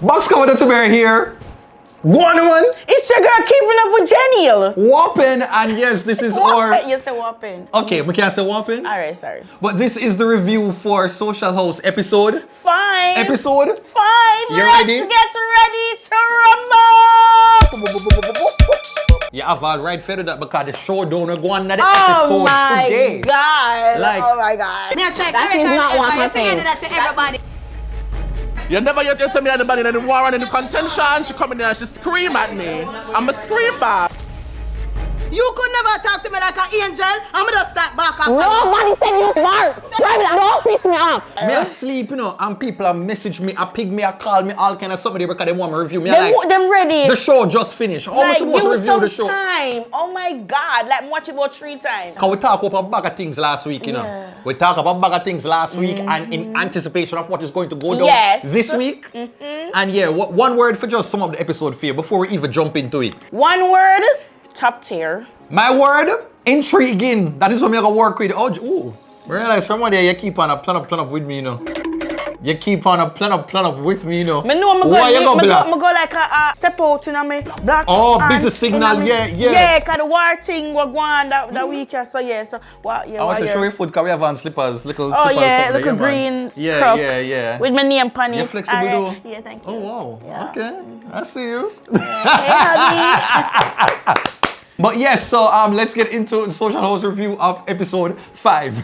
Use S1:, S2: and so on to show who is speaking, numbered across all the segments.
S1: Box cover Duttyberry here. Go on, man.
S2: It's the girl keeping up with Jehneel.
S1: Whopping, and yes, this is our...
S2: You say whopping.
S1: Okay, we can't say whopping.
S2: Alright, sorry.
S1: But this is the review for Social House episode.
S2: 5.
S1: Episode
S2: 5.
S1: You ready?
S2: Let's get ready to rumble.
S1: Yeah, I've already fed that because the show don't go on that episode today.
S2: God.
S1: Like,
S2: oh my God.
S3: Now check,
S2: That is not what
S3: I'm saying that to everybody.
S4: You never yet tell me anybody in the war and in the contention. She come in there and she scream at me. I'm a scream back.
S3: You could never talk to me like an angel. I'm gonna start back up.
S2: Nobody said you smart. Don't piss me off.
S1: me asleep, you know, and people have messaged me, a pig me, a call me, all kind of something because they want me to review me.
S2: Them ready.
S1: The show just finished. How am I
S2: Like,
S1: supposed to
S2: give
S1: review the
S2: some
S1: show?
S2: time. Oh my God. Like, watch it about 3 times.
S1: Because we talked about a bag of things last week, you know.
S2: Yeah.
S1: We talked about a bag of things last week and in anticipation of what is going to go down
S2: Yes.
S1: this week. And yeah, one word for just sum up the episode for you before we even jump into it.
S2: One word, top tier.
S1: My word, intriguing. That is what I'm going to work with. Oh, ooh. I realize from one day you keep on a plan up with me, you know. You keep on a plan up with me, you know.
S2: Me know I'm
S1: Why you
S2: go
S1: black?
S2: go like a step out in a me black.
S1: Oh,
S2: and
S1: busy signal,
S2: in a
S1: yeah.
S2: Yeah, cause the war thing was going that week, so yeah. So what? Yeah,
S1: I want
S2: what
S1: to show you foot because we have on slippers, little
S2: Oh
S1: slippers.
S2: yeah,
S1: something
S2: little
S1: there,
S2: green
S1: man. Yeah,
S2: Crocs
S1: yeah.
S2: with my name on it.
S1: You're flexible,
S2: Alright.
S1: though.
S2: Yeah, thank you.
S1: Oh, wow.
S2: Yeah.
S1: Okay. I see you.
S2: Hey, honey.
S1: But yes, so let's get into the Social House review of episode 5.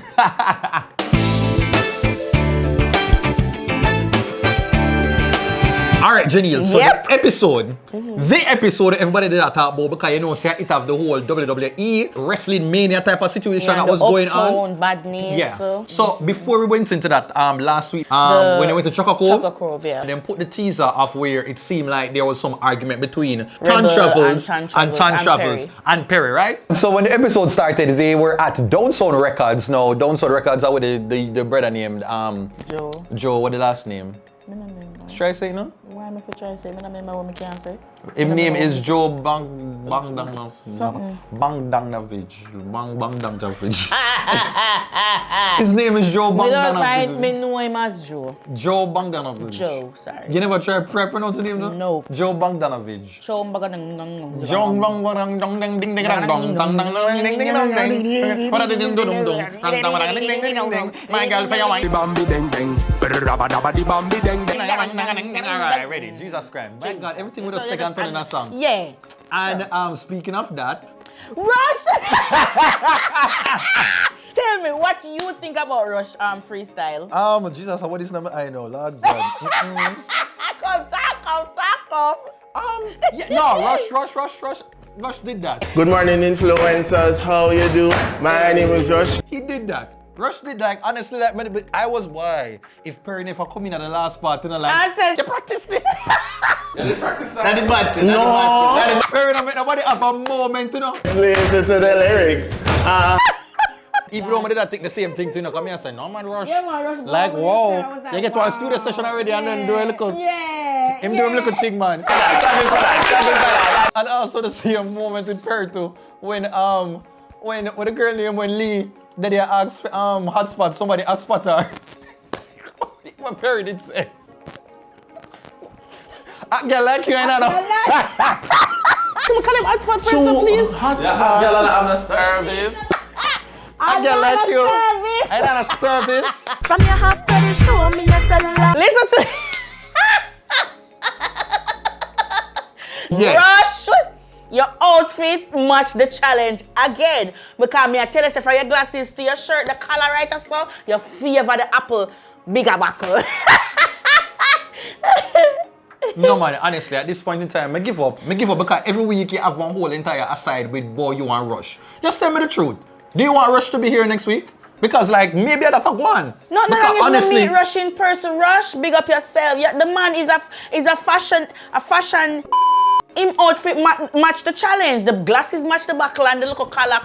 S1: All right, Jehneel, so
S2: Yep.
S1: the episode everybody did not talk about because you know, say it have the whole WWE wrestling mania type of situation that was going on.
S2: Badness.
S1: Yeah. So before we went into that last week, when they went to Chocolate
S2: Cove, yeah.
S1: and then put the teaser of where it seemed like there was some argument between
S2: Rebel
S1: TonTravels
S2: and
S1: TonTravels and Perry, right? So when the episode started, they were at Downsound Records. Now, Downsound Records are with the brother named Joe, what the last name? Should I say it now?
S2: Why am I trying to say? I don't remember what I can say.
S1: His name is Joe Bangdanovich. His name is Joe Bangdanovich.
S2: Me know him as Joe.
S1: Joe Bangdanovich.
S2: Joe, sorry.
S1: You never try to pronounce the name, no?
S2: No.
S1: Joe Bangdanovich.
S2: Joe
S1: Alright, ready. Jesus Christ. My God, everything would have stuck and put in a song.
S2: Yeah.
S1: And speaking of that,
S2: Rush! Tell me, what you think about Rush freestyle?
S1: Jesus, what is number? I know, Lord God.
S2: Come talk.
S1: Yeah, no, Rush did that.
S4: Good morning, influencers. How you do? My name is Rush.
S1: He did that. Rush did like, honestly, like, I was why? If Perry never come in at the last part, you know, like,
S2: I said,
S1: you practice this.
S4: That is bad.
S1: No. Perry don't make nobody have a moment, you know.
S4: Listen to the lyrics.
S1: Even though I did take the same thing to you know, come here and say, no man, Rush.
S2: Yeah, man, Rush.
S1: Like,
S2: When
S1: wow.
S2: you said, I was like,
S1: You get to a studio session already and then do a little,
S2: Yeah.
S1: him do a little thing, man. And also the same moment with Perry too, when the girl named when Lee, that they asked hotspot, somebody hotspot her. What Perry did say. I get like you, I know.
S2: Can we call him hotspot first, please?
S4: Hotspot. Girl, I'm a service.
S1: I get like you. I not a service.
S5: From your half to the show me a cellular.
S2: Listen to
S1: Yes.
S2: Rush, your outfit match the challenge again. Because me I tell you, say, from your glasses to your shirt, the color right or so, you favor the apple bigger buckle.
S1: No man, honestly, at this point in time, I give up because every week you have one whole entire aside with boy you want Rush. Just tell me the truth. Do you want Rush to be here next week? Because like maybe that's a one.
S2: No,
S1: because
S2: you
S1: honestly,
S2: meet Rush in person. Rush, big up yourself. Yeah, the man is a fashion. Him outfit match the challenge. The glasses match the buckle and the little color.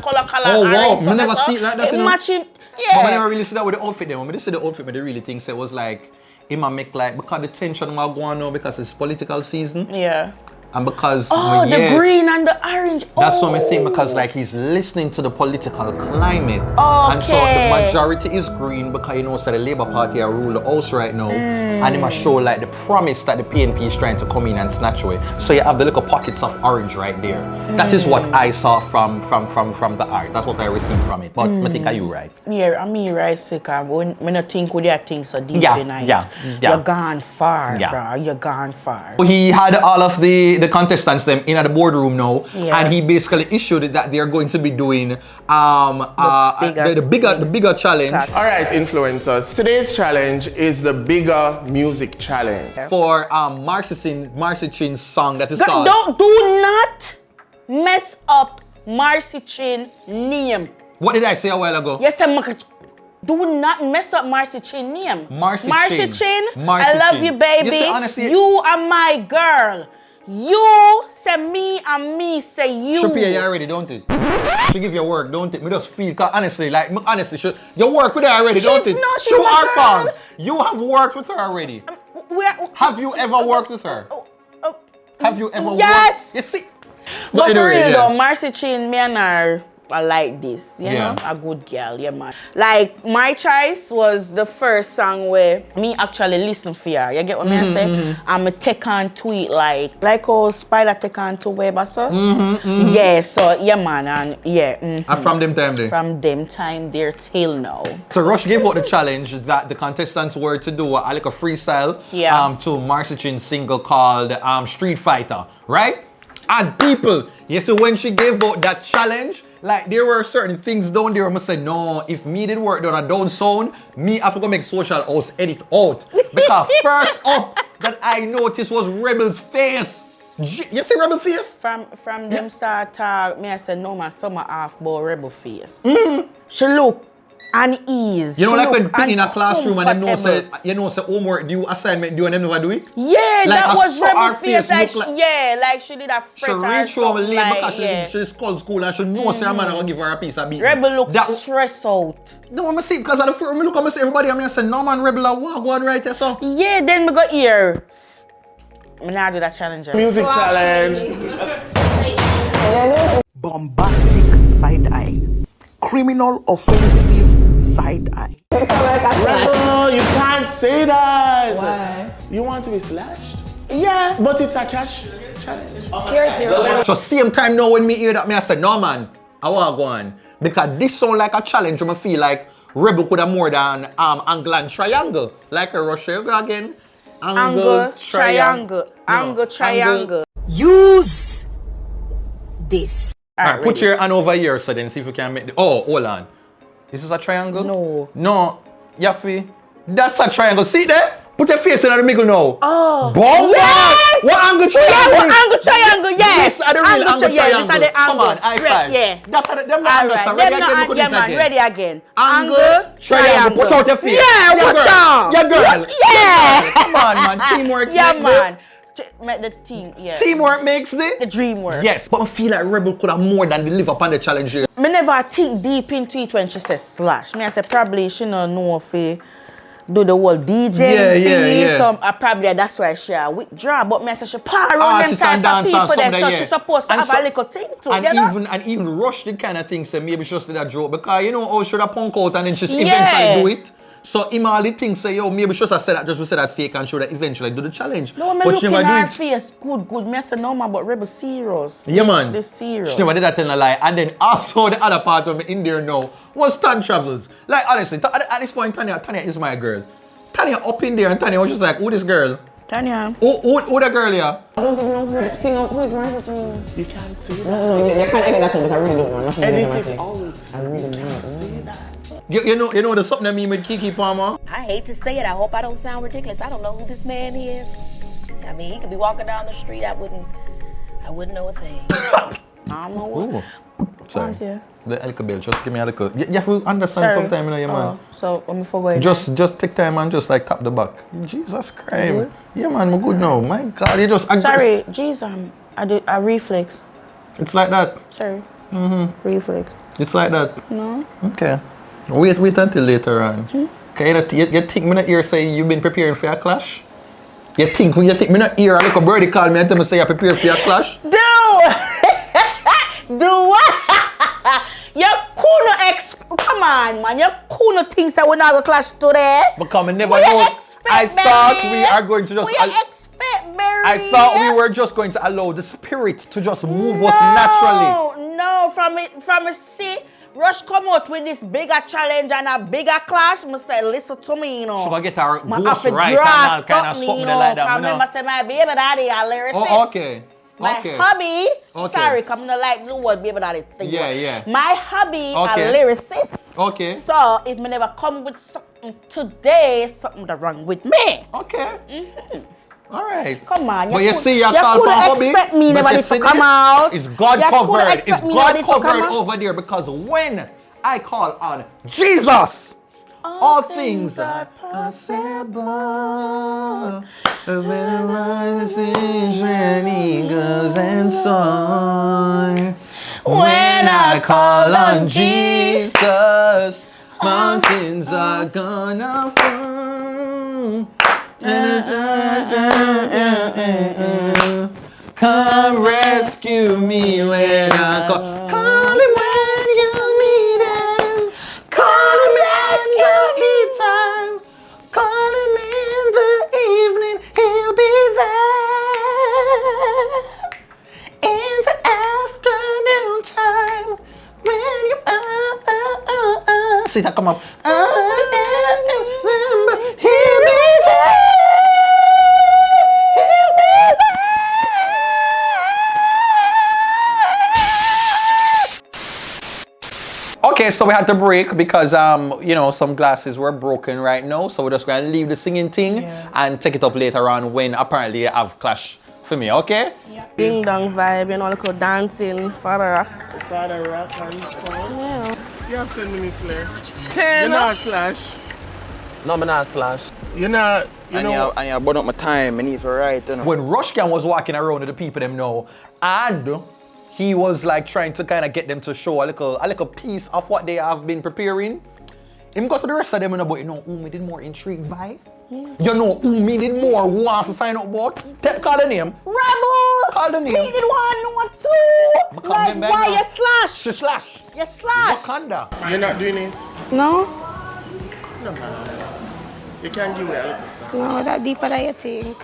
S1: Oh wow, I never see it like that.
S2: It match him.
S1: But
S2: Yeah.
S1: I never really see that with the outfit then. When I see the outfit, but the really thing it was like, it might make like, because the tension was going on because it's political season.
S2: Yeah.
S1: And because
S2: the green and the orange.
S1: that's what I think, because like he's listening to the political climate.
S2: Okay.
S1: And so the majority is green because you know so the Labour Party are rule the house right now. And they must show like the promise that the PNP is trying to come in and snatch away. So you have the little pockets of orange right there. That is what I saw from the art. That's what I received from it. But I think are you right?
S2: Yeah, I mean right, Sika. When I think with that thing so deep in it.
S1: Yeah.
S2: You're gone far, bro. You're gone far.
S1: He had all of the contestants them in at the boardroom now, and he basically issued it that they're going to be doing the bigger challenge.
S4: All right, influencers. Today's challenge is the Bigga music challenge.
S1: For Marcy Chin's song that is called.
S2: Do not mess up Marcy Chin name.
S1: What did I say a while ago?
S2: Yes, do not mess up Marcy Chin name.
S1: Marcy
S2: Chin.
S1: Marcy
S2: I love
S1: Chin.
S2: you, baby.
S1: You see, honestly,
S2: you are my girl. You say me and me say you.
S1: She pay you already, don't it? She give you work, don't it? Me just feel, cause honestly, you work with her already, don't it?
S2: No, she's
S1: Show
S2: my
S1: our
S2: girl.
S1: fans. You have worked with her already. Have you ever worked with her? Have you ever
S2: yes.
S1: worked? You see?
S2: But for real though, Marcy Chin, me and her are like this, you
S1: Yeah.
S2: know, a good girl, yeah man. Like My Choice was the first song where me actually listen for her. You get what I say? I'm a take on tweet like how Spider take on to web or so. Yeah, so yeah man, and yeah.
S1: And from them time there.
S2: From them time there till now.
S1: So Rush gave out the challenge that the contestants were to do a freestyle to Marcy Chin's single called Street Fighter, right? And people, you see when she gave out that challenge, like there were certain things down there I must say, no, if me did work down a down sound, me have to go make social house edit out. Because first up that I noticed was Rebel's face. You see Rebel face?
S2: From them start talk, me I said no man, summer half about Rebel face. She look unease.
S1: You know, like when put in a classroom and them know say, homework due, assignment due, and them never do it?
S2: Yeah,
S1: like
S2: that was Rebel face.
S1: Like
S2: like she did a fret
S1: she
S2: or
S1: reach home
S2: something.
S1: late because she's called school and she knows her man gonna give her a piece of beat.
S2: Rebel look stressed out.
S1: No, I'm see because of the first, I look at everybody and I say, no man, Rebel, I walk one right there, so.
S2: Yeah, then we go here. I'm not do that challenge.
S4: Music challenge.
S6: Bombastic side eye. Criminal offensive side eye.
S4: Rebel, you can't say that.
S3: Why?
S4: You want to be slashed?
S2: Yeah.
S4: But it's a cash challenge.
S1: So same time now when me hear that, I said, no man, I want to go on. Because this sound like a challenge, I feel like Rebel could have more than angle and triangle. Like a Russia again.
S2: Angle, triangle. Angle, triangle.
S6: Use this.
S1: Alright, put your hand over here so then see if you can make the... Oh, hold on. This is a triangle?
S2: No.
S1: No. Yafi. That's a triangle. See there? Put your face in the middle now.
S2: Oh.
S1: Bomb
S2: yes!
S1: What angle triangle?
S2: Yeah, what angle triangle? Yes.
S1: This are the real angle triangle.
S2: Yeah, this are the angle.
S1: Come on, high five.
S2: Yeah.
S1: That's them not understand.
S2: Alright,
S1: Ready again, we could
S2: yeah,
S1: do it
S2: man,
S1: again.
S2: ready again.
S1: Angle, triangle. Push out your face.
S2: Yeah,
S1: Your
S2: watch
S1: girl.
S2: out.
S1: Your girl.
S2: Yeah.
S1: Come on, man. Teamwork.
S2: Yeah,
S1: make
S2: man. Make the team, yeah.
S1: Teamwork makes
S2: The dream work.
S1: Yes, but I feel like Rebel could have more than deliver upon the challenge here.
S2: Me never think deep into it when she says slash. Me I say probably she don't know if do the whole DJ
S1: Yeah.
S2: So probably that's why she withdraw. But me I say she par around them
S1: Artists
S2: type
S1: and
S2: of
S1: dancers,
S2: people there,
S1: something,
S2: so
S1: yeah.
S2: she's supposed to
S1: And
S2: have
S1: so-
S2: a little thing too.
S1: And
S2: you know?
S1: even Rush the kind of thing say maybe she just did a joke because you know how she would punk out and then she eventually do it. So him all the things say, yo, maybe she just said that just to say that sake and show that eventually do the challenge.
S2: No, me
S1: but
S2: look
S1: she
S2: in
S1: never
S2: her
S1: do it.
S2: face, good. Me I say no man, but Rebel serious.
S1: Yeah, man.
S2: The serious.
S1: She never did that telling a lie. And then also the other part of me in there now was TonTravels. Like honestly, at this point, Tanya is my girl. Tanya up in there and Tanya was just like, who this girl?
S2: Tanya.
S1: Who the girl here?
S7: I don't even know who is Marcy Chin.
S4: You can't say that.
S7: No, you can't edit that because I really don't know. Nothing to do with
S4: Edit it
S7: Marcy.
S4: out.
S7: I really don't know.
S4: Say that.
S1: You know the something I mean with Kiki Palmer?
S8: I hate to say it. I hope I don't sound ridiculous. I don't know who this man is. I mean, he could be walking down the street. I wouldn't know a thing.
S2: I don't know what.
S1: Sorry.
S2: Okay.
S1: The Elka just give me a little. You have to understand
S2: Sorry.
S1: sometime, you know, your man.
S2: So let me forget.
S1: Just take time and just like tap the back. Jesus Christ. Yeah, man, I'm good now. My God, you just.
S2: Sorry, jeez, I do a reflex.
S1: It's like that.
S2: Sorry. Reflex.
S1: It's like that.
S2: No.
S1: Okay. Wait until later on. Okay, you think me not hear say you've been preparing for a clash? You think me not hear a little birdie call me and tell me say you prepare for your clash?
S2: Do what? You couldn't come on, man. You couldn't think that we're not gonna clash today.
S1: Because I never
S2: What you
S1: know.
S2: expect,
S1: I thought
S2: Berry?
S1: we are going to just.
S2: What you expect, Berry?
S1: I thought we were just going to allow the spirit to just move us naturally.
S2: No, from it, see, Rush come out with this bigger challenge and a bigger clash. I say, listen to me, you know.
S1: Should I get our
S2: I
S1: ghost
S2: have to
S1: right
S2: draw
S1: and kind of something
S2: you know,
S1: like that?
S2: I remember say my baby daddy a lyricist.
S1: Oh, okay.
S2: My
S1: Okay.
S2: hobby,
S1: Okay.
S2: sorry, come to like the word baby daddy thing.
S1: Yeah, yeah.
S2: My hobby
S1: Okay.
S2: a lyricist.
S1: Okay.
S2: So if me never come with something today, something that wrong with me.
S1: Okay. All right.
S2: Come on,
S1: But you see, you
S2: couldn't expect me never
S1: you
S2: to
S1: see
S2: come
S1: this?
S2: out.
S1: It's God
S2: You couldn't
S1: covered.
S2: expect
S1: It's
S2: me
S1: God
S2: never to come
S1: covered
S2: out.
S1: over there because when I call on Jesus, all things are possible. When eagles and soar. When I call on Jesus, mountains are gonna fall. Come rescue me when I call. Call him when you need him. Call him anytime. Call him in the evening. He'll be there. In the afternoon time when you see that come up. Remember, he'll be there. He'll be there. Okay, so we had to break because you know, some glasses were broken right now, so we're just gonna leave the singing thing and take it up later on when apparently you have clash for me, okay?
S9: Ding dong vibe, you know, look dancing, father rock.
S4: Father rock and fun.
S9: Yeah.
S4: You have 10 minutes left.
S9: 10?
S4: You're not slash.
S7: No, I'm not slash.
S4: You're not, you know.
S10: And you burn up my time, I need to write, you know.
S1: When Rushcan was walking around with the people them know, and he was like trying to kind of get them to show a little piece of what they have been preparing. Him got to the rest of them, you know, but you know who me did more intrigued by? You know who me did more want to find out about? Call the name.
S2: Rebel!
S1: Call the name.
S2: Me did one, no two. Like, why you slash?
S1: She slash.
S2: You slash.
S1: Wakanda.
S4: You're not doing it.
S9: No?
S4: No, man. You can do it a little something.
S9: No, that deeper than you think.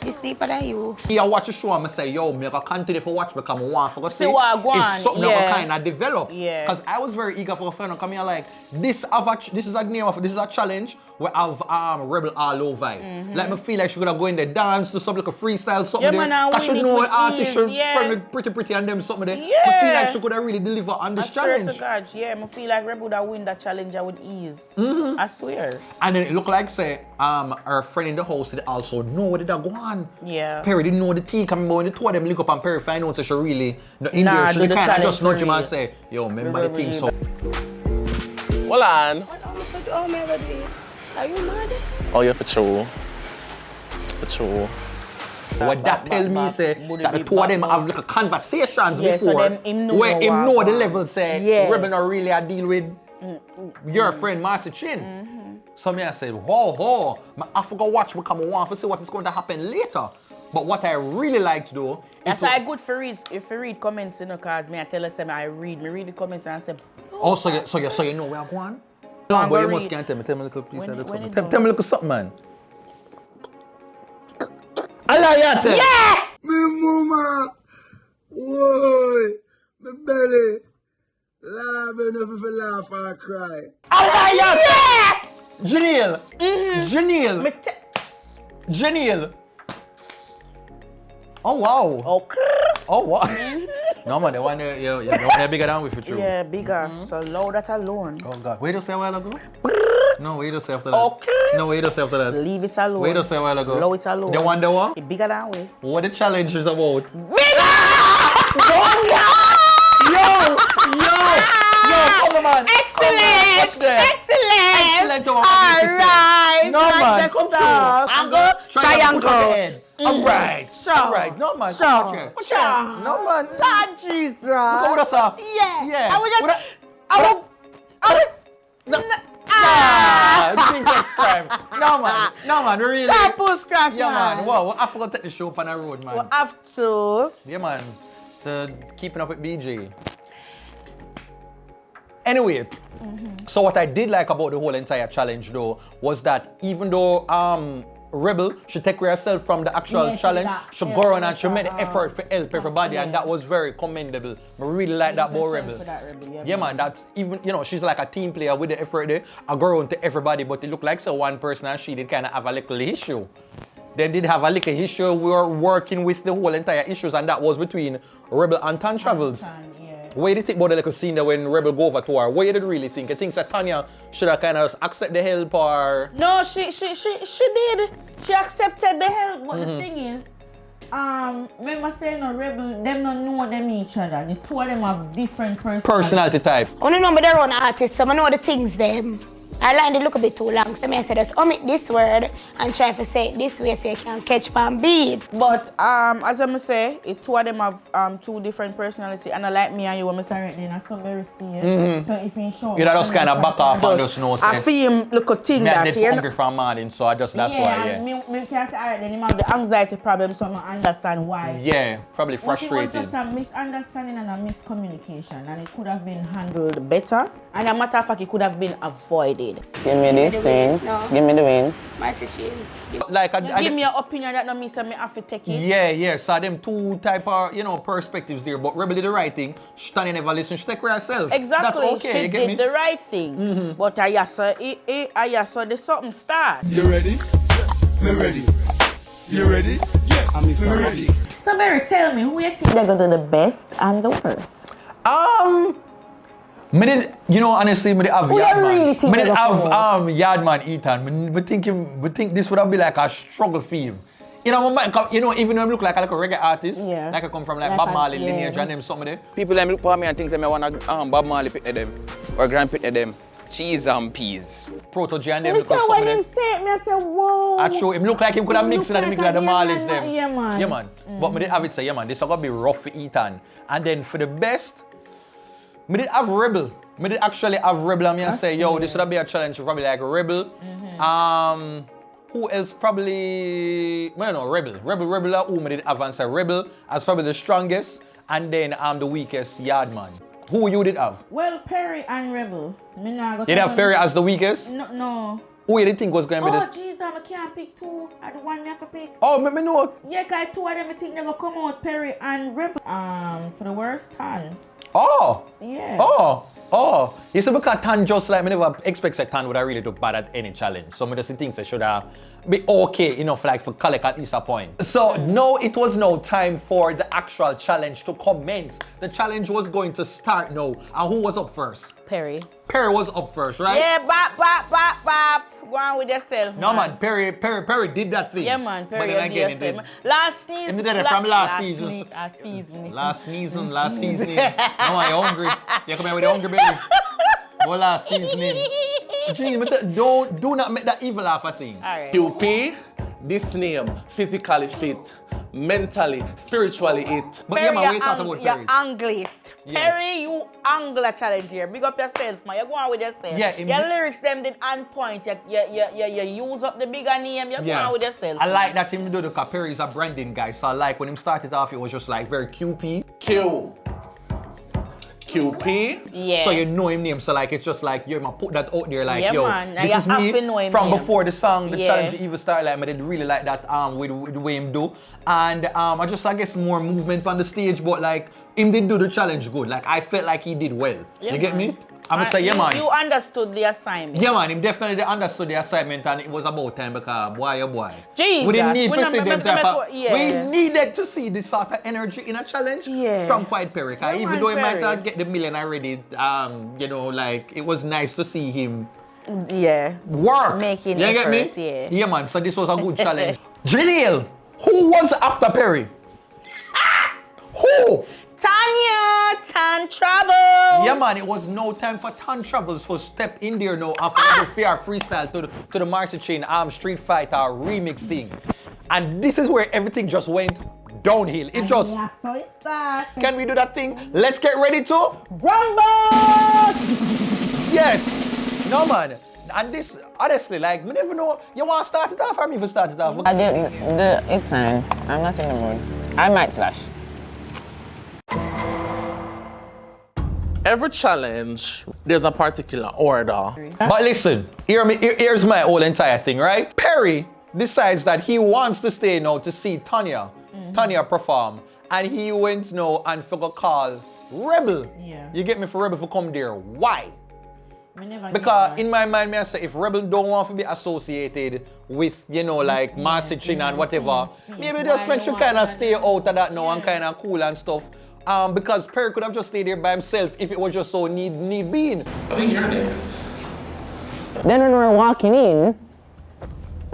S9: It's deeper than you.
S1: I watch a show and I say, yo, me I continue to watch because I want to see
S2: what go on,
S1: if something
S2: yeah.
S1: kind of develop.
S2: Yeah.
S1: Because I was very eager for a friend to come here like, this is a challenge where I've Rebel all over it. Like me feel like she gonna go in there, dance, do something like a freestyle, something
S2: Yeah,
S1: there.
S2: man, I
S1: Cause she
S2: win it
S1: know
S2: with
S1: an artist, she
S2: ease, yeah.
S1: friend with pretty and them something there.
S2: Yeah.
S1: I feel like she could have really deliver on this
S2: I swear
S1: challenge.
S2: to God, yeah, I feel like Rebel would have win that challenge with ease. I swear.
S1: And then it looked like say her friend in the house did also know what did that go on.
S2: Yeah.
S1: Perry didn't know the tea coming, but when the two of them link up and Perry find out that she really not in
S2: Nah,
S1: there. She
S2: do the
S1: kind of just
S2: challenge
S1: nudge him
S2: for
S1: and
S2: real.
S1: say, yo, remember the thing. So
S7: Hold on.
S9: Oh, my God, are you mad?
S7: Oh, yeah, for sure. For sure.
S1: what that tell me say that the two of them have like conversations
S2: Yeah, so
S1: before
S2: them him know
S1: where him
S2: what
S1: know the
S2: want.
S1: level say
S2: Yeah.
S1: Rebel not really a deal with your friend Master Chin. So me I said, whoa, I forgot watch because I want to see what is going to happen later. But what I really like to do
S2: That's why good for read. If you read comments, you know, cause me I tell us me read the comments and I say,
S1: oh, so you know where I'm going? No,
S2: I'm
S1: but you
S2: gonna
S1: must
S2: read.
S1: can't tell me. Tell me a little piece
S2: When
S1: of
S2: it- when
S1: something.
S2: it
S1: Tell me a little something, man. Allah, yeah.
S2: yeah!
S10: Me mama, whoa, my belly, laugh enough if I laugh or cry.
S1: Allah, yeah.
S2: Yeah!
S1: Jehneel. Jehneel.
S2: Me
S1: Jehneel. Oh, wow. Oh, wow. No, man, the one you're bigger than we for true.
S2: Yeah, bigger. So low that alone.
S1: Oh, God. Wait a say a while ago? No, wait a say after that.
S2: Okay.
S1: No, wait a say after that.
S2: Leave it alone.
S1: Wait a say a while ago.
S2: Low it alone.
S1: The one that what?
S2: It's bigger than we.
S1: What the challenge is about?
S2: Bigger!
S1: Yo, come on, man.
S2: Excellent!
S1: Watch there.
S2: Excellent!
S1: All
S2: Alright!
S1: No, man, come
S2: stuff.
S1: through.
S2: Angle, triangle.
S1: Alright.
S2: Sure.
S1: Alright, no, man.
S2: Sure.
S1: Watch here.
S2: Sure.
S1: No, man.
S2: Lord Jesus.
S1: Look at us, sir.
S2: Yeah.
S1: Yeah.
S2: I would just.
S1: What
S2: I would.
S1: No.
S2: I
S1: Jesus Christ. No, man, really.
S2: Shampoo scrap,
S1: Yeah, man. Wow, I forgot to take the show up on the road, man.
S2: We have to.
S1: Yeah, man. The keeping up with BJ. Anyway, so what I did like about the whole entire challenge, though, was that even though Rebel should take care of herself from the actual challenge, she go around and she made the effort for help everybody, and that was very commendable. I really like that about Rebel. Yeah, man, that's even, you know, she's like a team player with the effort there. I go around to everybody, but it looked like so one person and she did kind of have a little issue. They did have a little issue. We were working with the whole entire issues, and that was between Rebel and TonTravels. What do you think about the little scene there when Rebel go over to her? What do you really think? You think that Tanya should have kind of accept the help, or?
S2: No, she did. She accepted the help, but the thing is, remember saying no, Rebel, them don't know them each other. The two of them have different
S1: personality type.
S9: I don't know, but they're on artists, so I know the things them. I like they look a bit too long, so I said just omit this word and try to say it this way so you can catch pan beat.
S2: But as I say, two of them have two different personality, and I like me and you when I start right there, so very still. So if you show,
S1: you just kind of back off and just know.
S2: I feel him look a thing
S1: that.
S2: That
S1: hungry from morning, so I just that's why. Yeah.
S2: Me can say alright, then him have the anxiety problem, so I understand why.
S1: Yeah, probably frustrated.
S2: It was just a misunderstanding and a miscommunication, and it could have been handled better. And a matter of fact, it could have been avoided.
S11: Give me this thing. No. Give me the win.
S9: My situation.
S1: Like
S2: give me your opinion that don't mean that me have to take it.
S1: Yeah. So them two type of, you know, perspectives there. But Rebel did the right thing. She never listen. She take care of herself.
S2: Exactly.
S1: That's okay.
S2: She did the right thing. But I saw there's something start.
S10: You ready? Me ready. You ready? Yeah. I'm ready.
S2: So Barry, tell me, who you think they're gonna do the best and the worst?
S1: You know, honestly, I have
S2: Who
S1: Yardman.
S2: Really
S1: I have Yardman Ethan. I think this would have been like a struggle for him. You know, even though I look like a reggae artist, like I come from like Bob Marley lineage and them something there.
S12: People them look for me and think that I want to Bob Marley picture them or Grand picture them. Cheese and peas.
S1: Proto G and them look like something there.
S2: When him say it, me I say, whoa.
S1: I show him look like him could have mixed in and mix like the Marleys them.
S2: Yeah, man.
S1: Yeah, man. But me did have it say, yeah, man, this is going to be rough for Ethan. And then for the best, me did have Rebel. Me did actually have Rebel and me say, yo, this would be a challenge, probably like Rebel. Who else probably, I don't know, Rebel. Rebel, who me did have and say Rebel as probably the strongest. And then the weakest, Yardman. Who you did have?
S2: Well, Perry and Rebel.
S1: You did have Perry as the weakest?
S2: No.
S1: Who you think was going to be the...
S2: Oh, jeez, I can't pick two. I the one you have to pick.
S1: Oh, me know.
S2: Yeah, because two of them I think they're going to come out, Perry and Rebel. For the worst time.
S1: Oh.
S2: Yeah.
S1: Oh. You see, because Tan just like, I never expect that Tan would have really do bad at any challenge. So I just think they should have be okay enough like for collect at least a point. So no, it was no time for the actual challenge to commence. The challenge was going to start now. And who was up first?
S2: Perry.
S1: Perry was up first, right?
S2: Yeah, bop. Go on with yourself.
S1: No, man. Perry did that thing.
S2: Yeah, man. Perry
S1: but then again, it did.
S2: Last season.
S1: He did it from last season. Last season. No, I'm hungry. You come here with the hungry belly. Go last season. Do not make that evil laugh a thing.
S2: All right.
S4: QP, this name, physically fit, mentally, spiritually it.
S1: But yeah, man, we talk about Perry.
S2: You're angry. Yeah. Perry, you angle a challenge here. Big up yourself, man. You go on with yourself.
S1: Yeah,
S2: your lyrics them did on point. You use up the bigger name. You go on with yourself.
S1: I like that him do the because Perry is a branding guy. So I like when him started off, it was just like very QP.
S4: QP.
S2: Yeah.
S1: So you know him name. So like it's just like you put that out there like yo,
S2: man.
S1: this is me from
S2: name.
S1: Before the song, the challenge even started. Like I did really like that with the way him do. And I guess more movement on the stage, but like him did do the challenge good. Like I felt like he did well.
S2: Yeah,
S1: you get
S2: man.
S1: me? I'm gonna say, yeah, man.
S2: You understood the assignment.
S1: Yeah, man. He definitely understood the assignment, and it was about time because boy, oh boy.
S2: Jesus.
S1: We didn't need to see them type of.
S2: Yeah.
S1: We needed to see this sort of energy in a challenge from Quiet Perry. Because even though he might not get the million already, you know, like it was nice to see him.
S2: Yeah.
S1: Work.
S2: Making
S1: you
S2: effort,
S1: get me?
S2: Yeah.
S1: Yeah, man. So this was a good challenge. Jehneel, who was after Perry? Who?
S2: Tanya, TonTravels.
S1: Yeah, man, it was no time for TonTravels for step in there now after the fair freestyle to the Marcy Chain Street Fighter remix thing. And this is where everything just went downhill. It just...
S2: Yeah, so it starts.
S1: Can we do that thing? Let's get ready to...
S2: Rumble!
S1: Yes! No, man. And this, honestly, like, we never know. You want to start it off or me to start it off?
S11: It's fine. I'm not in the mood. I might slash.
S4: Every challenge, there's a particular order.
S1: But listen, here's my whole entire thing, right? Perry decides that he wants to stay now to see Tanya perform. And he went now and forgot call Rebel.
S2: Yeah.
S1: You get me, for Rebel to come there. Why? Because in my mind, I say if Rebel don't want to be associated with, you know, like messaging and whatever, maybe just make sure kind of stay out of that now and kind of cool and stuff. Because Perry could have just stayed there by himself if it was just so need being.
S4: I think you're next.
S11: Then when we were walking in,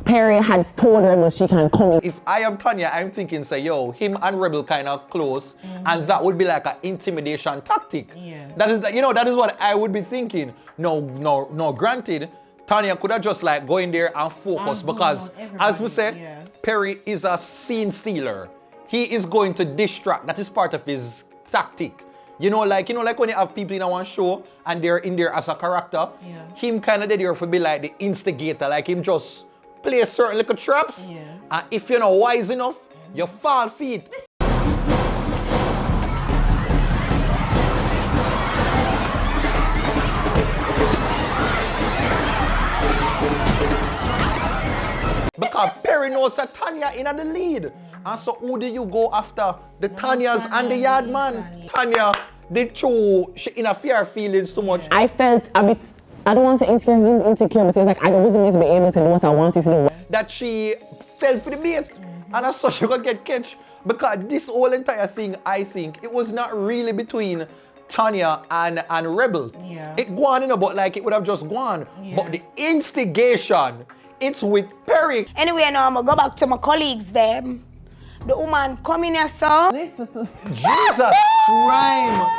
S11: Perry had told Rebel she can come in.
S1: If I am Tanya, I'm thinking, say, yo, him and Rebel kind of close, and that would be like an intimidation tactic.
S2: Yeah.
S1: That is what I would be thinking. No, granted, Tanya could have just like go in there and focus because, as we say, Perry is a scene stealer. He is going to distract. That is part of his tactic. You know, like when you have people in one show and they're in there as a character, him kind of there for be like the instigator, like him just play certain little traps. And if you're not wise enough, you fall feet. Because Perry knows that Tanya in the lead. And so who do you go after? The Tanyas and the Yardman. Tanya, they show she interfere feelings too much.
S11: I felt a bit, I don't want to say insecure, but it was like I wasn't going to be able to do what I wanted to do.
S1: That she fell for the bait. And that's so she could get catch. Because this whole entire thing, I think, it was not really between Tanya and Rebel. It go on, but like it would have just gone. But the instigation, it's with Perry.
S9: Anyway, now I'm gonna go back to my colleagues them. The woman coming here, so.
S2: Listen to
S1: Jesus crime.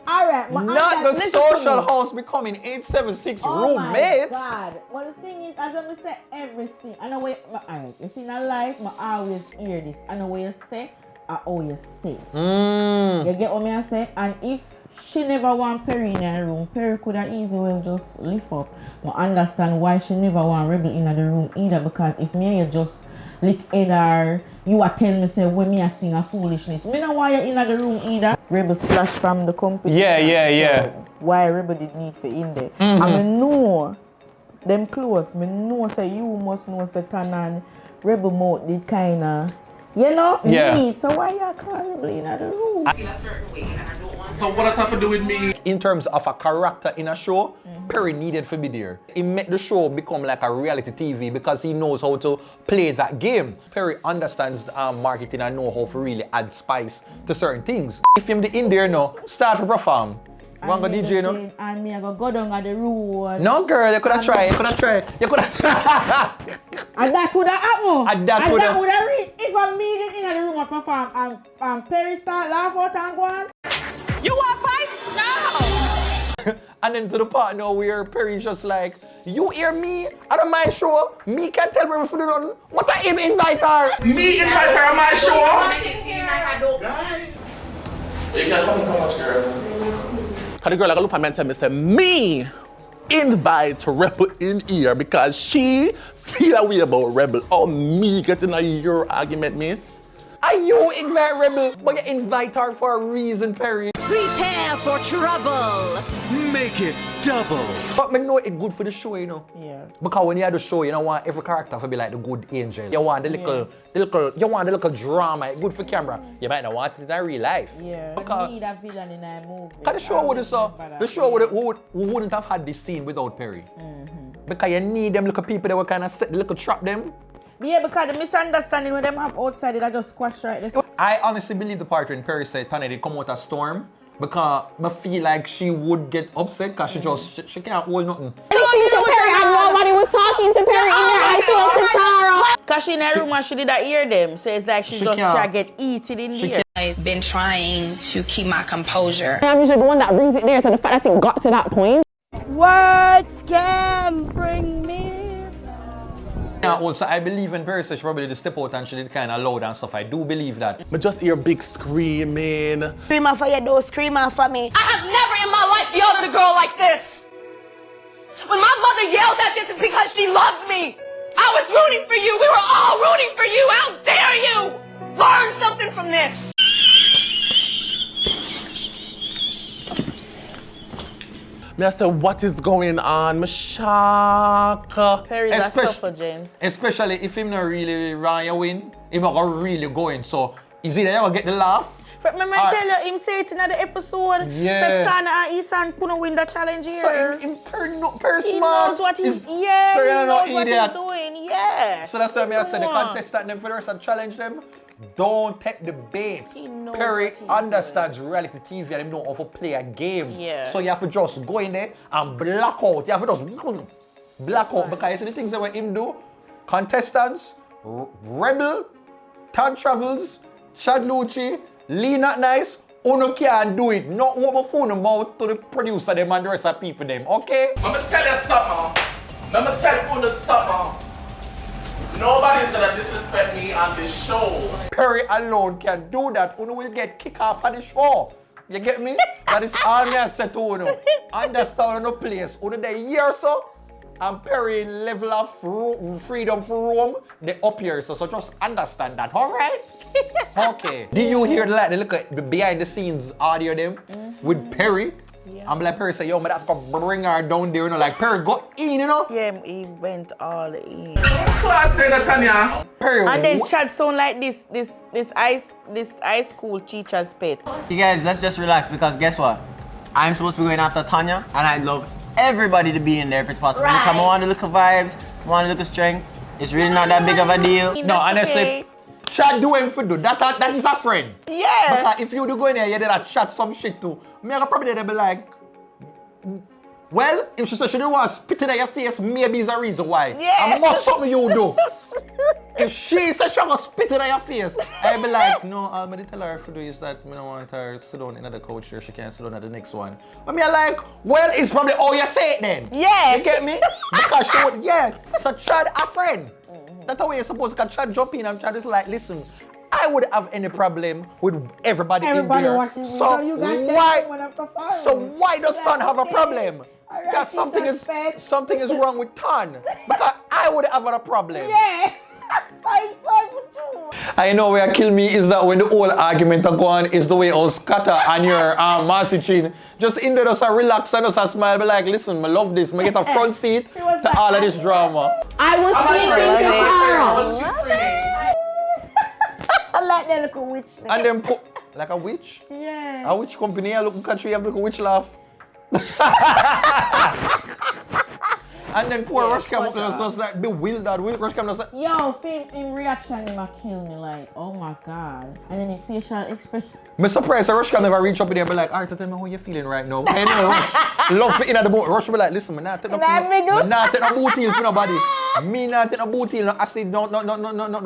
S2: Alright,
S1: not the social house becoming 876 roommates.
S2: Oh my God. Well, the thing is, as I say everything, I know where, alright, you see in life, I always hear this. I know what you say, I always say. You get what I say? And if she never want Perry in her room, Perry could have easily just lift up. But understand why she never want Rebel in the room either, because if me and you just lick either, you are telling me say when me I sing a foolishness. Me know why you're in the room either. Rebel slash from the company.
S1: Yeah.
S2: So why Rebel did need for in there. And I know them close. Me know say you must know say Tan and Rebel mouth did kinda, you know, need. So why you call Rebel in the room? I feel a certain way and I don't want.
S4: So what does that have to do with me?
S1: In terms of a character in a show, Perry needed to be there. He made the show become like a reality TV because he knows how to play that game. Perry understands marketing and know how to really add spice to certain things. If him in there now, start to perform. Want to go DJ now?
S2: And me I go down at the road.
S1: No girl, you could have tried.
S2: And that would have happened.
S1: And that would have
S2: reached. If I meet it in the room and perform and Perry start laugh out and go on. You want fight? No!
S1: And then to the part now where Perry's just like, you hear me at my show? Me can't tell me if you do nothing. What I him invite her?
S4: Me invite her on my show? You can't come much, girl. Cause the girl like look at me and tell me, say, me invite Rebel in here because she feel a way about Rebel. Oh, me getting your argument, miss?
S1: Are you invite Rebel? But you invite her for a reason, Perry.
S3: Prepare for trouble.
S13: Make it double.
S1: But I know it's good for the show, you know.
S2: Yeah.
S1: Because when you have the show, you don't want every character to be like the good angel. You want the little drama. It's good for camera. You might not want it in real life.
S2: Yeah.
S1: Because
S2: need a villain in a movie.
S1: We wouldn't have had this scene without Perry. Because you need them little people that were kind of set the little trap them.
S2: Yeah, because the misunderstanding when them have outside it, I just squash right this.
S1: I honestly believe the part when Perry said Tanya did come out a storm because I feel like she would get upset because she can't hold nothing.
S11: Nobody was talking to Perry in there. I swear to Tara.
S2: Because she in her room and she didn't hear them. So it's like she just try to get eaten in there.
S14: I've been trying to keep my composure.
S11: I'm usually the one that brings it there, so the fact that it got to that point.
S5: Words can bring me.
S1: Yeah, also I believe when Perry said she probably did step out and she did kind of loud and stuff. I do believe that.
S4: But just hear big screaming.
S9: Scream out for you, though. Scream out for me.
S5: I have never in my life yelled at a girl like this.
S8: When my mother yells at this, it's because she loves me. I was rooting for you. We were all rooting for you. How dare you? Learn something from this.
S4: Me I say, what is going on? Me shock.
S2: Perry's a suffer, Jen.
S1: Especially if him not really run your win, him not gonna really going. So is it that you gonna get the laugh?
S2: But remember I tell you, him say it in the episode.
S1: Yeah.
S2: Tana and Ethan couldn't win the challenge here.
S1: So Perry
S2: He knows what he's
S1: Perry
S2: he
S1: not
S2: knows what
S1: idiot.
S2: he's doing. Yeah.
S1: So that's why I said the contestant them for the rest and challenge them. Don't take the bait. Perry understands reality TV and him know how to play a game.
S2: Yeah.
S1: So you have to just go in there and block out. You have to just block out because you see the things that what him do. Contestants, Rebel, TonTravels, Chad Lucci, Lee Not Nice, Uno can't do it. Not what my phone mouth to the producer them and the rest of people them. Okay?
S4: I'ma tell you something. I'ma tell Uno something. Nobody's gonna disrespect me on this show.
S1: Perry alone can do that. Uno will get kicked off of the show. You get me? That is all me I said to Uno. Understand Uno place. Uno the year so, and Perry level of freedom for roam, they up here. So just understand that, alright? Okay. Did you hear the look at the behind the scenes audio them with Perry? Yeah. I'm like Perry say, yo, man, I have to bring her down there, you know, like Perry got in, you know?
S2: Yeah, he went all in.
S4: Class say that, Tanya.
S1: Perry,
S2: and then Chad sound like this high school teacher's pet.
S15: You guys, let's just relax because guess what? I'm supposed to be going after Tanya, and I'd love everybody to be in there if it's possible.
S9: Right.
S15: Come on, look at vibes, want to look at strength. It's really not that big of a deal.
S1: No, honestly, Chad do him for do. That is a friend.
S2: Yeah.
S1: Because if you do go in there, you did a chat some shit too. Me, I probably be like, well, if she says she don't want to spit it in your face, maybe it's a reason why.
S2: Yeah.
S1: And more something you do. If she says she's going to spit it in your face, I'll be like, no, all I'm going to tell her to do is that I don't want her to sit down in the couch here. She can't sit down at the next one. But me, I like, well, it's probably all you say it then.
S2: Yeah.
S1: You get me? Because she would, yeah. So Chad, a friend. That's how you're supposed to Chad jump in and Chad is like, listen, I would have any problem with everybody in there.
S11: Watching
S1: so
S11: you
S1: why does Ton have a problem? Because something is wrong with Ton. Because I would have a problem.
S2: Yeah. I'm sorry for you.
S1: I know where kill me is that when the whole argument are going is the way all scatter and your messaging. Just in there just relax and just smile, be like, listen, I love this. I get a front seat to all of this drama.
S11: I was speaking to Tara.
S2: I like that little witch.
S1: And then put like a witch?
S2: Yeah.
S1: A witch company, a local country have like a witch laugh. And then poor Rush came up and was like bewildered. Rush came and was like,
S11: yo, in reaction, he might kill me like, oh my god. And then his facial expression.
S1: I'm surprised Rush can never reach up in there and be like, alright, tell me how you feeling right now. And Rush love to in at the boat. Rush be like, listen, I'm not taking no boot heel for nobody. Me not taking no boot heel, no acid, no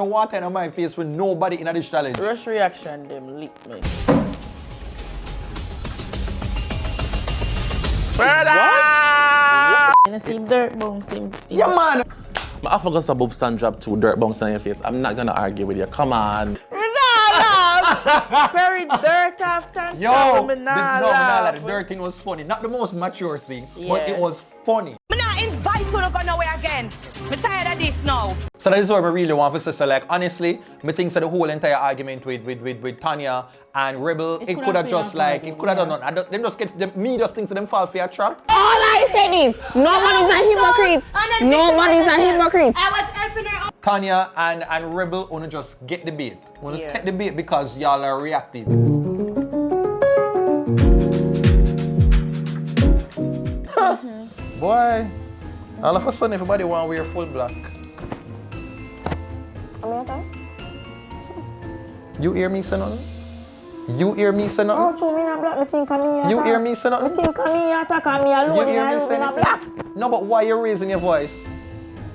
S1: water in my face with nobody in this challenge.
S2: Rush reaction, them lick me.
S4: Brother!
S2: And I see dirt bouncing.
S1: Yeah, man.
S4: I forgot some boobs and drop 2 dirt bounce on your face. I'm not gonna argue with you. Come on.
S2: Very dirt after
S1: Yo,
S2: the
S1: dirt thing was funny. Not the most mature thing, but it was funny.
S8: I'm not invite you to go nowhere again. I'm tired of this now.
S1: So that is what I really want for sister. Like honestly, me think that the whole entire argument with Tanya and Rebel, it could have just like it could have done nothing. Them just get me just think to them fall for a trap.
S11: All I said is, nobody's a hypocrite. Nobody's a hypocrite.
S3: I was helping her.
S1: Tanya and Rebel wanna just get the bait. Wanna take the bait because y'all are reactive. Boy, all of a sudden everybody want to wear full black. You hear me say nothing? You hear me say nothing? You hear me say nothing? You hear me say nothing? No, but why you raising your voice?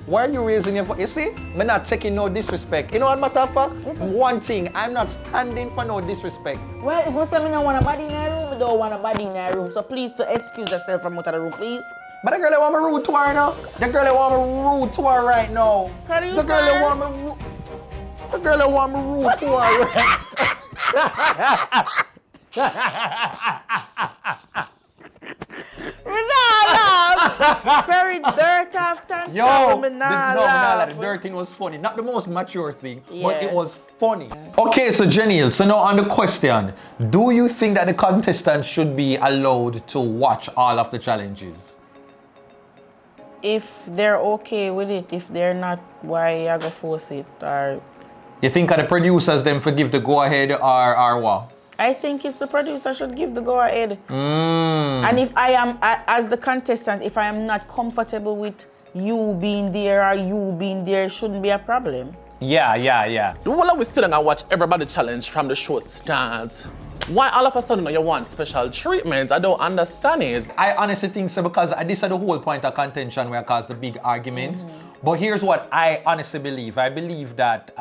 S1: Why are you raising your voice? You see, I'm not taking no disrespect. You know what matter of fact? One thing, I'm not standing for no disrespect.
S2: Well, if you say I don't want a body in the room, I don't want a body in the room. So please to excuse yourself from out of the room, please.
S1: But the girl that want me rude to her now. The girl that want me rude to her right now.
S2: How do you
S1: The girl that want me The girl that want me rude to her right
S2: Perry dirt after
S1: Yo,
S2: me nah
S1: no,
S2: laugh.
S1: the dirt thing was funny. Not the most mature thing, but
S2: Yeah.
S1: it was funny. Okay, so Jehneel, so now on the question, do you think that the contestants should be allowed to watch all of the challenges?
S2: If they're okay with it, if they're not, why I go force it? Or
S1: You think the producers them forgive the go ahead or what?
S2: I think it's the producer should give the go ahead.
S1: Mm.
S2: And if I am, as the contestant, if I am not comfortable with you being there or you being there, it shouldn't be a problem.
S1: Yeah.
S4: The whole of we sit down and watch everybody challenge from the show start. Why all of a sudden you want special treatment? I don't understand it.
S1: I honestly think so because this is the whole point of contention where it caused the big argument. But here's what I honestly believe. I believe that,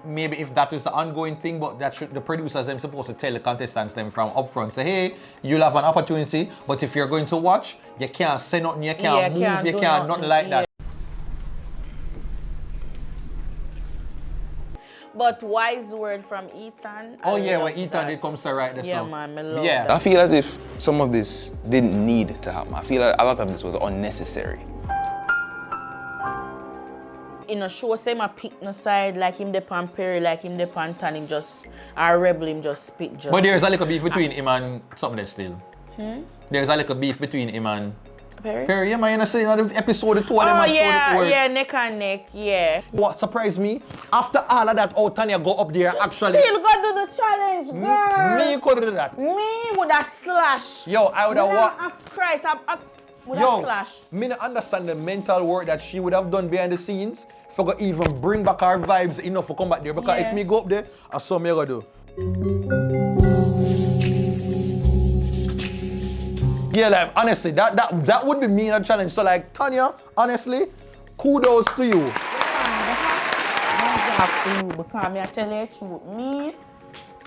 S1: maybe if that is the ongoing thing, but that the producers them supposed to tell the contestants them from upfront. Say, hey, you'll have an opportunity, but if you're going to watch, you can't say nothing, you can't move, you can't nothing like that.
S2: But wise word from Ethan.
S1: Oh yeah, when Ethan did come to write the song.
S2: Man, I love
S1: yeah.
S2: that.
S12: I feel as if some of this didn't need to happen. I feel like a lot of this was unnecessary.
S2: In a show, say my pick no side, like him depend Perry, like him depend Tan, him just, or Rebel, him just spit just.
S1: But there's a little beef between him and something there still. There's a little beef between him and
S2: Perry,
S1: yeah, man, you see another episode 2 of them and
S2: yeah, neck and neck, yeah.
S1: What surprised me, after all of that, oh, Tanya go up there actually.
S2: Still go do the challenge, girl.
S1: Me could do that.
S2: Me would have slash.
S1: Yo, I would have what?
S2: Christ, I would have slash.
S1: Me not understand the mental work that she would have done behind the scenes for go even bring back our vibes enough to come back there. Because if me go up there, I saw me gonna do. Yeah, like honestly, that would be me in a challenge. So like Tanya, honestly, kudos to you.
S2: Have to you because me I tell you the truth. Me,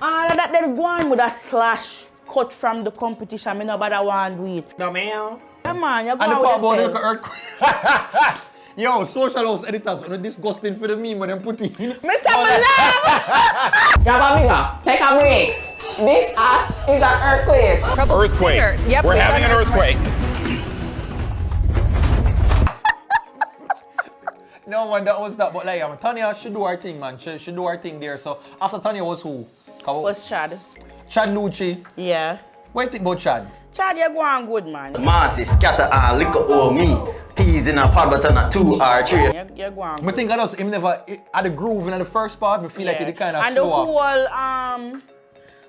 S2: all of that they one with a slash cut from the competition. Me nobody want to do it.
S15: No, man.
S2: Come on, you go
S1: And the
S2: out
S1: part
S2: with
S1: about
S2: yourself.
S1: the earthquake. Yo, social house editors, are disgusting for the meme when them put it in.
S2: Me say me laugh.
S11: Bigga, take a break. This ass is an earthquake.
S16: Earthquake.
S8: Yep,
S16: We're having an earthquake.
S1: No man, that was that. But like, Tanya should do her thing, man. She do her thing there. So after Tanya was who?
S2: Was Chad.
S1: Chad Lucci.
S2: Yeah.
S1: What do you think about Chad?
S2: Chad, you go on good, man.
S15: Massy, scatter and liquor or me. Peas in a pot, but on a 2 or 3.
S2: You go on
S1: I think I just him never at the groove in the first part. I feel like he kind of
S2: and
S1: slow up.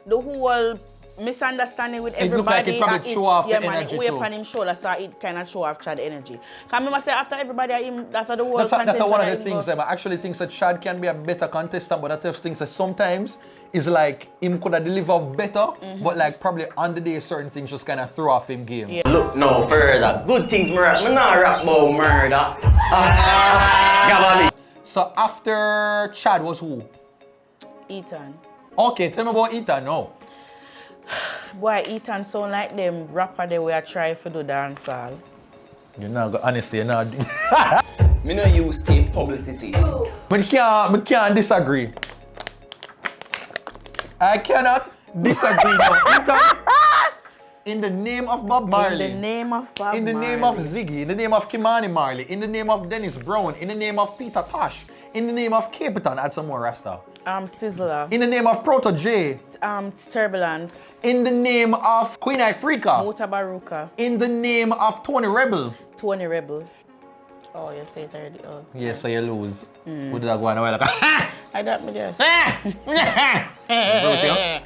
S2: The whole misunderstanding with
S1: It looked
S2: everybody.
S1: like it probably show off the energy
S2: way
S1: too.
S2: upon him shoulder, so it kind of show off Chad energy. Can remember say after everybody, after the whole
S1: That's one of the
S2: contention,
S1: things that I actually think that Chad can be a better contestant, but I just think that sometimes it's like him could have delivered better, but like probably on the day certain things just kind of throw off him game.
S15: Yeah. Look no further. Good things, me rap. Me not rap about murder.
S1: So after Chad was who?
S2: Ethan.
S1: Okay, tell me about Ethan now.
S2: Boy, Ethan sound like them rapper they were trying to do dancehall.
S1: You're not, honestly, you're not.
S12: Me no use take publicity.
S1: But I can't disagree. I cannot disagree now. Ethan, in the name of Bob Marley.
S2: In the name of Bob
S1: In the name of Ziggy. In the name of Kimani Marley. In the name of Dennis Brown. In the name of Peter Tosh. In the name of Capitan. Add some more Rasta.
S2: Sizzler.
S1: In the name of Proto J.
S2: Turbulence.
S1: In the name of Queen Ifrica.
S2: Muta Baruka.
S1: In the name of Tony Rebel.
S2: Tony Rebel. Oh, you say 30. Oh.
S1: Yeah, so you lose. Who did I go on a while ago?
S2: I don't me just.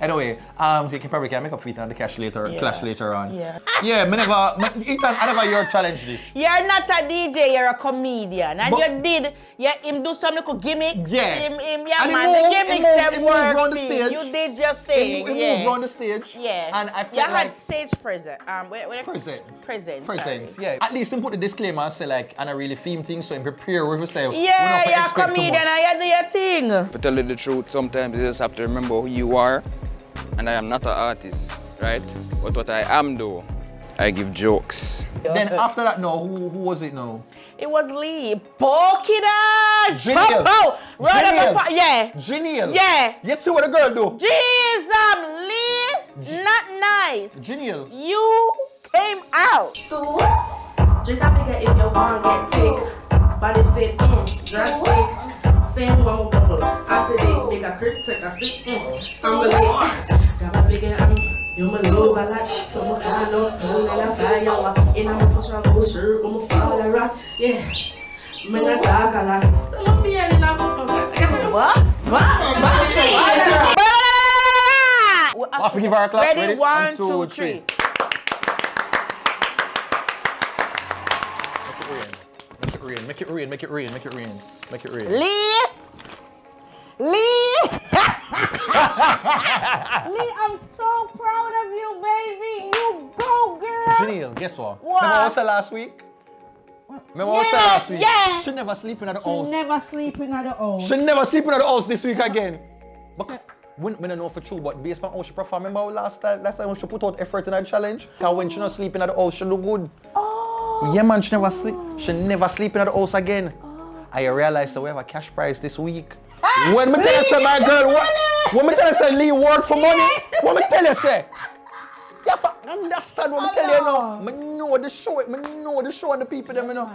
S1: Anyway, so you can probably make up for Ethan on the clash later on.
S2: Yeah.
S1: Yeah, Ethan, I never your challenge this.
S2: You're not a DJ, you're a comedian. And you did, him do some little gimmicks.
S1: Yeah.
S2: Him,
S1: And
S2: the gimmicks them work
S1: on the
S2: for
S1: stage.
S2: you. did your thing.
S1: He moved on the stage.
S2: Yeah.
S1: And I felt
S2: you
S1: like...
S2: had stage present.
S1: Presence, yeah. At least him put the disclaimer and say like, and I really theme things, so him prepare with yourself.
S2: Yeah, you're a comedian and you do your thing.
S12: To tell you the truth, sometimes you just have to remember who you are. And I am not an artist, right? But what I am though, I give jokes.
S1: Then after that, no, who was it now?
S2: It was Lee. Poke it out!
S1: Jehneel.
S2: Yeah.
S1: Jehneel.
S2: Yeah.
S1: You see what the girl do?
S2: Jesus, Lee, not nice.
S1: Jehneel.
S2: You came out.
S17: Drink a bigger if you want get thick. Body fit, drastic. Same one bubble. Acidic, make a crib, take a sip. I'm a Lord. Got a bigger you my love a lot. So I can't know turn and a fire. In a social culture, I'm a father rock. Yeah. Men a talk a lot. So I'm feeling a what?
S1: I forgive our clap.
S2: Ready? 1, 2, 3.
S1: Make it rain.
S2: Lee! Lee, I'm so proud of you, baby. You go, girl.
S1: Jehneel, guess what?
S2: What?
S1: Remember what I said last week?
S2: Yeah.
S1: She never sleeping at the house.
S11: Never sleeping at the house.
S1: She never sleeping at the house this week again. But we don't know for true, but based on how she performed, remember last time when she put out effort in that challenge? Because when she not sleeping at the house, she look good.
S2: Oh.
S1: Yeah, man, she never sleeping at the house again. I realized that we have a cash prize this week. When me tell you say, my girl, when me tell you say Lee work for money, what me tell you say? You have to understand what me tell you now. Me know the show and the people them, you know.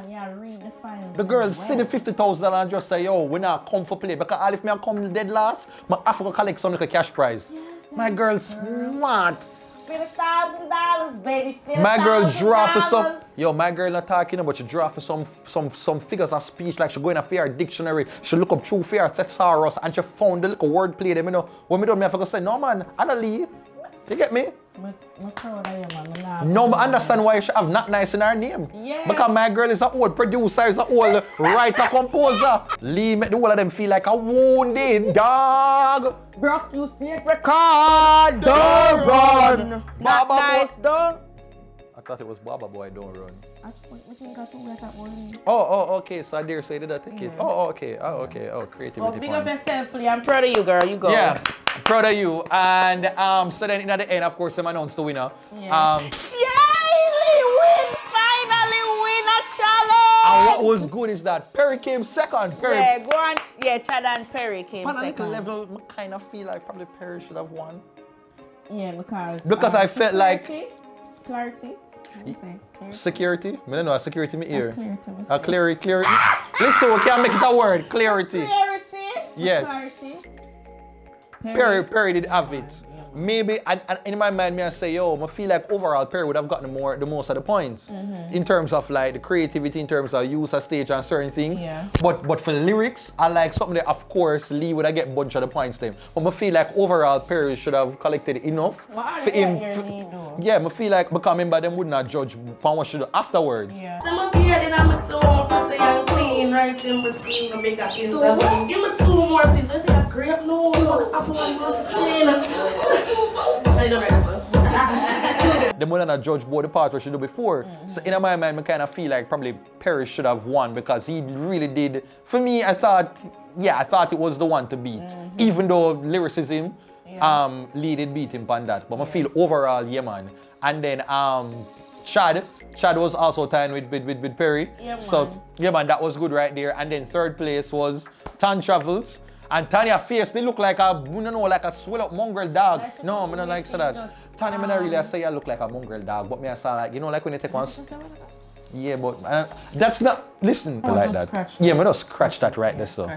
S1: The girl see the $50,000 and just say, yo, we not come for play. Because all if me come dead last, I have to collect some little cash prize. My girl smart.
S2: $50,000, baby.
S1: My girl draw for some. Yo, my girl not talking about she draw for some figures of speech like she go in a fair dictionary. She look up true fair thesaurus and she found the little word play them, you know. When me done, me have to say, no man, I don't leave. You get me? No, but understand why she have not nice in her name.
S2: Yeah.
S1: Because my girl is an old producer, is an old writer, composer. Lee make the whole of them feel like a wounded dog.
S2: Brock, you see it record. Don't run. Not nice, though.
S1: I thought it was Baba Boy, don't run.
S2: Oh,
S1: okay. So I dare say that I take it. Oh, okay. Oh, creativity
S2: big up
S1: points.
S2: yourself, Lee. I'm proud of you, girl. You go.
S1: Yeah, I'm proud of you. And so then at the end, of course, them announced the winner.
S2: Yeah. Lee finally win a challenge.
S1: And what was good is that Perry came second.
S2: Yeah, go on. Yeah, Chad and Perry came second.
S1: On a little level, I kind of feel like probably Perry should have won.
S2: Yeah,
S1: because I felt like
S2: clarity.
S1: Security? I don't know, security me ear. Clarity. Listen, we can't make it a word. Clarity. Yes. Perry did have it. Maybe in my mind, I say, yo, I feel like overall Perry would have gotten the most of the points in terms of like the creativity, in terms of use of stage and certain things.
S2: Yeah.
S1: But for lyrics, I like something that, of course, Lee would have get a bunch of the points then. But I feel like overall Perry should have collected enough for him. Yeah, I feel like because remember them would not judge upon what should do afterwards.
S17: Yeah. So I'm feeling I'm a two pretty and clean right in between the big up in the give me 2 more please. I say a grape no apple and chain. I don't know.
S1: Them would not judge both the part what she do before. So in my mind, I kind of feel like probably Perry should have won because he really did. For me, I thought it was the one to beat. Even though lyricism, Lee did beat him on that. But I feel overall, yeah man. And then Chad was also tying with Perry.
S2: Yeah,
S1: so yeah man, that was good right there. And then third place was TonTravels. And Tanya face, they look like a swell up mongrel dog. No, I don't like say that. Tanya, I don't really say I look like a mongrel dog, but me I say like, you know, like when you take one. Yeah, but that's not, listen, like that. Yeah, I just scratch that right there, so.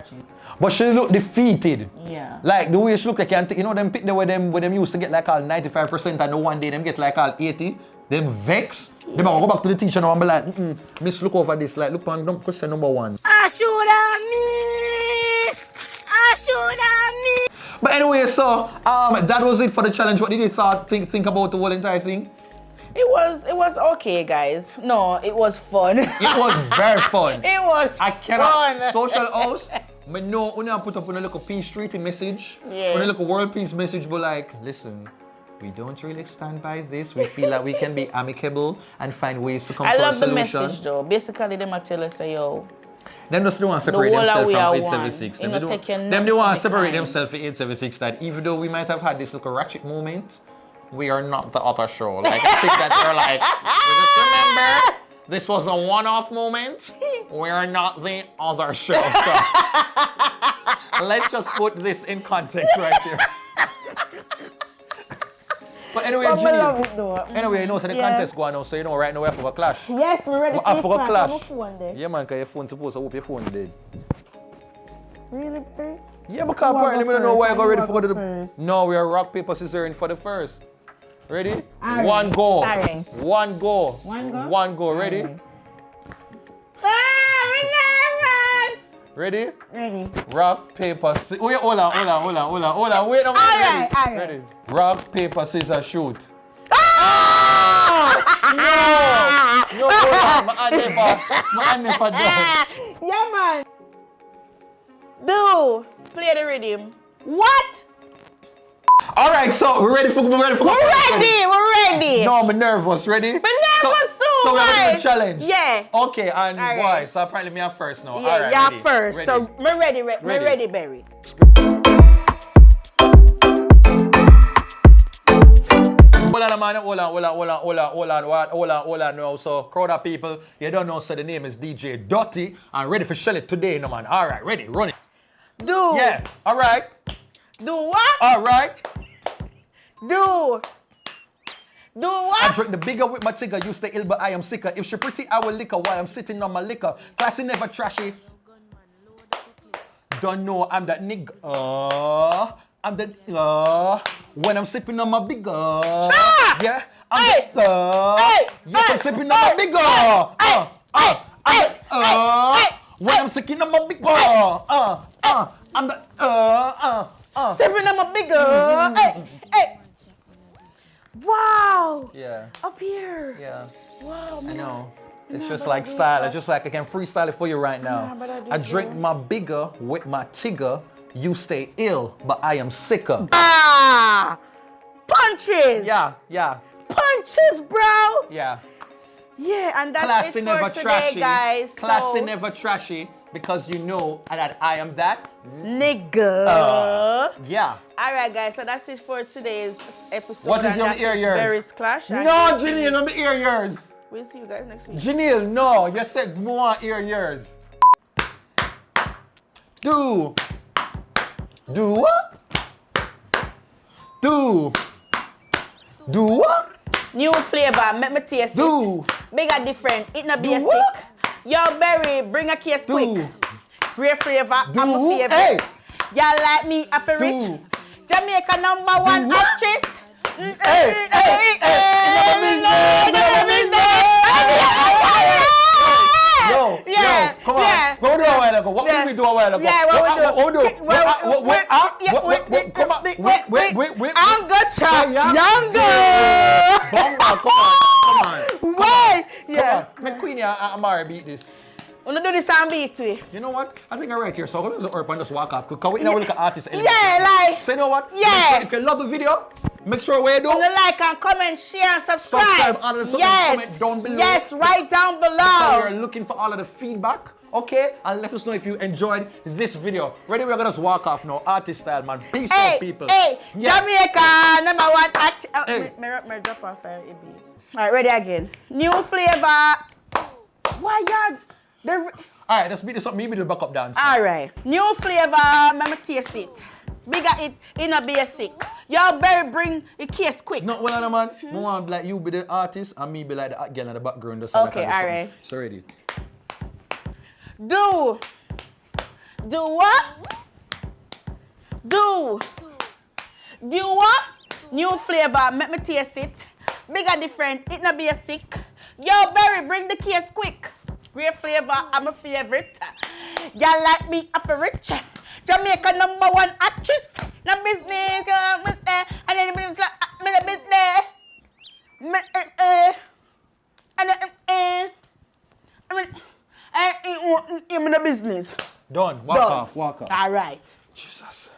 S1: But she look defeated.
S2: Yeah.
S1: Like the way she look like, you know, them pick the way them used to get like all 95% and the one day them get like all 80. Them vex. They might go back to the teacher now and be like, miss, look over this. Like, look on question number 1. But anyway, so that was it for the challenge. What did you think about the whole entire thing?
S2: It was okay, guys. No, it was fun.
S1: It was very fun.
S2: It was fun.
S1: Social house. I know when I put up on a little peace treaty message,
S2: yeah.
S1: on a little world peace message, but like, listen, we don't really stand by this. We feel like we can be amicable and find ways to come to a solution.
S2: I love the message though. Basically, them are telling us, say, yo,
S1: them just don't want to separate themselves from 876. Them they want to separate themselves from 876 that even though we might have had this little ratchet moment, we are not the other show. Like, I think that they're like, just remember, this was a one-off moment. We are not the other show. So let's just put this in context right here. But anyway,
S11: But I
S1: Jehneel.
S11: love it though.
S1: Anyway, you know, so the contest going on, so you know, right now we have to clash.
S11: Yes, we're ready
S1: I
S11: for
S1: forgot
S11: clash.
S1: clash.
S11: I'm a phone there.
S1: Yeah, man, because your phone's supposed to hope your phone dead.
S11: Really, Perry?
S1: Yeah, because apparently we don't know why I got ready for the... No, we are rock, paper, scissors for the first. Ready?
S11: All
S1: One
S11: right.
S1: go.
S11: Starting.
S1: One go.
S11: One go?
S1: One go. Ready?
S11: I'm nervous!
S1: Ready?
S11: Ready.
S1: Rock, paper, scissors. Wait, hold on. Wait a minute.
S11: All right.
S1: Ready? Rock, paper, scissors, shoot. No, hold on. My never done.
S2: Yeah, man. Do play the rhythm. What?
S1: All right, so we're ready for.
S2: We're ready.
S1: No, I'm nervous. Ready?
S2: But nervous too.
S1: So we're
S2: right?
S1: doing a challenge.
S2: Yeah.
S1: Okay, and
S2: All
S1: boy,
S2: right.
S1: so apparently me I'm first now.
S2: Yeah,
S1: All right,
S2: you're
S1: ready,
S2: first.
S1: ready.
S2: So we're ready. We're ready, Berry.
S1: Hold on now. So, crowd of people, you don't know, so the name is DJ Dutty. I'm ready for shell it today, no man. All right, ready, run it.
S2: Do.
S1: Yeah, all right.
S2: Do what?
S1: All right.
S2: Do what?
S1: I drink the bigger with my tigger. You stay ill, but I am sicker. If she pretty, I will lick her while I'm sitting on my liquor. Classy, never trashy. Don't know I'm that nigga. I'm the when I'm sipping on my bigger. Yeah, I'm yes, I'm sipping on my bigger. When I'm sipping on my bigger. I'm the
S2: Sipping on my bigger. Hey. Wow.
S1: Yeah.
S2: Up here.
S1: Yeah.
S2: Wow,
S1: I
S2: man.
S1: know. It's just like style. It's just like I can freestyle it for you right now. I drink my bigger with my tigger. You stay ill, but I am sicker.
S2: Punches.
S1: Yeah.
S2: Punches, bro.
S1: Yeah.
S2: Yeah, and that's
S1: Classy
S2: it
S1: never
S2: for today,
S1: trashy.
S2: guys.
S1: Classy
S2: So,
S1: never trashy because you know that I am that
S2: nigga.
S1: Yeah.
S2: All right, guys. So that's it for today's episode.
S1: What is
S2: and
S1: your
S2: that's
S1: ear yours?
S2: Berry's Clash.
S1: No, Jehneel, I'm ear yours.
S2: We'll see you guys next week.
S1: Jehneel, no, you said more ear yours. Do what? Do what?
S2: New flavor, make me taste
S1: Do.
S2: it. Bigger different, it not be a
S1: what?
S2: sick. Yo, Berry, bring a case quick. Great flavor, I'm a favorite.
S1: Hey.
S2: Y'all like me, I feel rich. Jamaica #1 actress.
S1: Yo, come on. What we do a while ago? What did we do a while ago?
S2: Yeah, what we do?
S1: Come on. Wait.
S2: I'm good, child. Younger.
S1: Come on.
S2: Wait. Yeah.
S1: Come on. Make Queenie and Amari beat this.
S2: Wanna do this and beat we?
S1: You know what? I think I'm right here. So I'm going to just walk off. Because we look at artists.
S2: Yeah, like.
S1: So you know what?
S2: Yeah.
S1: If you love the video, make sure we do.
S2: Like and comment, share and subscribe.
S1: Comment down below.
S2: Yes, right down below.
S1: Because we're looking for all of the feedback. Okay? And let us know if you enjoyed this video. Ready? We're going to just walk off now. Artist style, man. Peace out, people.
S2: Jamaica #1 action. Me drop off a bit. Alright, ready again. New flavor. Why y'all?
S1: Alright, let's beat this up. Maybe the backup dance.
S2: Alright. New flavor. Me taste it. Bigger it in a basic. Y'all Berry bring the case quick.
S1: No, well, man. I want like you be the artist and me be like the girl in the background.
S2: Okay, alright.
S1: So ready.
S2: Do what? Do what? New flavor, make me taste it. Bigger different, it not be a sick. Yo, Berry, bring the case quick. Great flavor, I'm a favorite. Y'all like me, I'm a rich. Jamaica #1 actress. No business, and then business. I'm in the business.
S1: Done. Walk off.
S2: All right.
S1: Jesus.